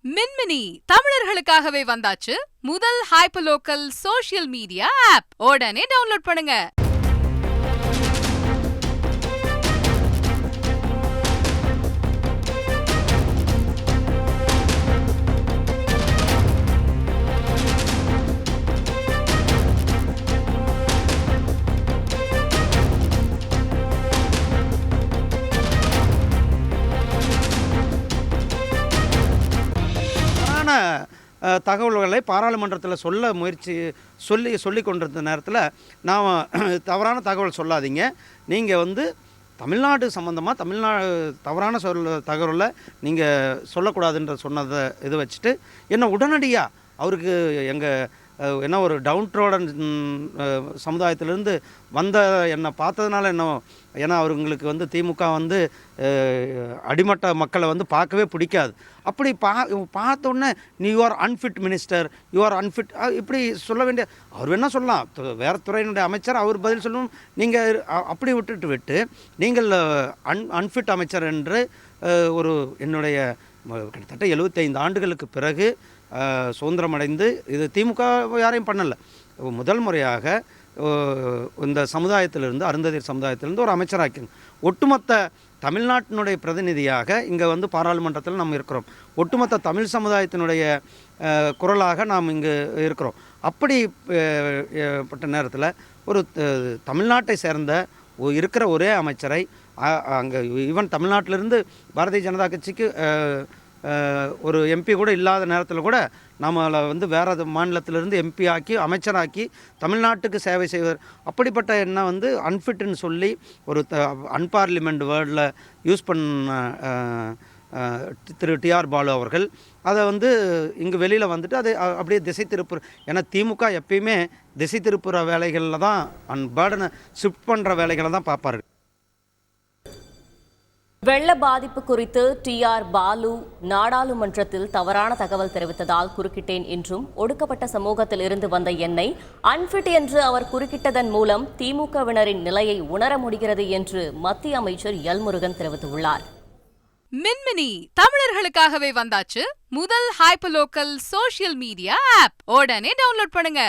மின்மினி தமிழர்களுக்காகவே வந்தாச்சு முதல் hyper local social media app. உடனே டவுன்லோட் பண்ணுங்க. தகவல்களை பாராளுமன்றத்தில் சொல்லி கொண்டிருந்த நேரத்தில் நாம் தவறான தகவல் சொல்லாதீங்க. நீங்கள் தமிழ்நாடு சம்மந்தமாக தவறான தகவலை நீங்கள் சொல்லக்கூடாதுன்ற சொன்னதை இது வச்சுட்டு என்ன உடனடியாக அவருக்கு என்ன ஒரு டவுன்ட்ரோடன் சமுதாயத்திலேருந்து வந்த என்னை பார்த்ததுனால ஏன்னா அவங்களுக்கு திமுக அடிமட்ட மக்களை பார்க்கவே பிடிக்காது. அப்படி பார்த்தோன்னே நீ you are unfit minister, you are unfit இப்படி சொல்ல வேண்டிய அவர் என்ன சொல்லலாம், வேறு துறையினுடைய அமைச்சர் அவர் பதில் சொல்லணும். நீங்கள் அப்படி விட்டு நீங்கள் அன்ஃபிட் அமைச்சர் என்று என்னுடைய கிட்டத்தட்ட 75 ஆண்டுகளுக்கு பிறகு சுதந்திரமடைந்து இது திமுக யாரையும் பண்ணலை. முதல் முறையாக இந்த சமுதாயத்திலிருந்து அருந்ததியர் சமுதாயத்திலிருந்து ஒரு அமைச்சராக்கணும். ஒட்டுமொத்த தமிழ்நாட்டினுடைய பிரதிநிதியாக இங்கே பாராளுமன்றத்தில் நாம் இருக்கிறோம். ஒட்டுமொத்த தமிழ் சமுதாயத்தினுடைய குரலாக நாம் இங்கு இருக்கிறோம். அப்படிப்பட்ட நேரத்தில் ஒரு தமிழ்நாட்டை சேர்ந்த இருக்கிற ஒரே அமைச்சரை அங்கே ஈவன் தமிழ்நாட்டிலிருந்து பாரதிய ஜனதா கட்சிக்கு ஒரு எம்பி கூட இல்லாத நேரத்தில் கூட நம்மளை வேறு மாநிலத்திலிருந்து எம்பி ஆக்கி அமைச்சராக்கி தமிழ்நாட்டுக்கு சேவை செய்வார். அப்படிப்பட்ட என்ன அன்ஃபிட்னு சொல்லி ஒரு அன்பார்லிமெண்ட் வேர்டில் யூஸ் பண்ண திரு டிஆர் பாலு அவர்கள் அதை இங்கே வெளியில் அதை அப்படியே திசை திருப்புற. ஏன்னா திமுக எப்பயுமே திசை திருப்புற வேலைகளில் தான் பேர்டனை ஷிஃப்ட் பண்ணுற வேலைகளை தான் பார்ப்பாரு. வெள்ள பாதிப்பு குறித்து டிஆர் பாலு நாடாளுமன்றத்தில் தவறான தகவல் தெரிவித்ததால் குறுக்கிட்டேன் என்றும், ஒடுக்கப்பட்ட சமூகத்தில் இருந்து வந்த என்னை அன்ஃபிட் என்று அவர் குறுக்கிட்டதன் மூலம் திமுகவினரின் நிலையை உணர முடிகிறது என்று மத்திய அமைச்சர் எல் முருகன் தெரிவித்துள்ளார். மின்மினி தமிழர்களுக்காகவே வந்தாச்சு முதல் hyper local social media app. உடனே டவுன்லோட் பண்ணுங்க.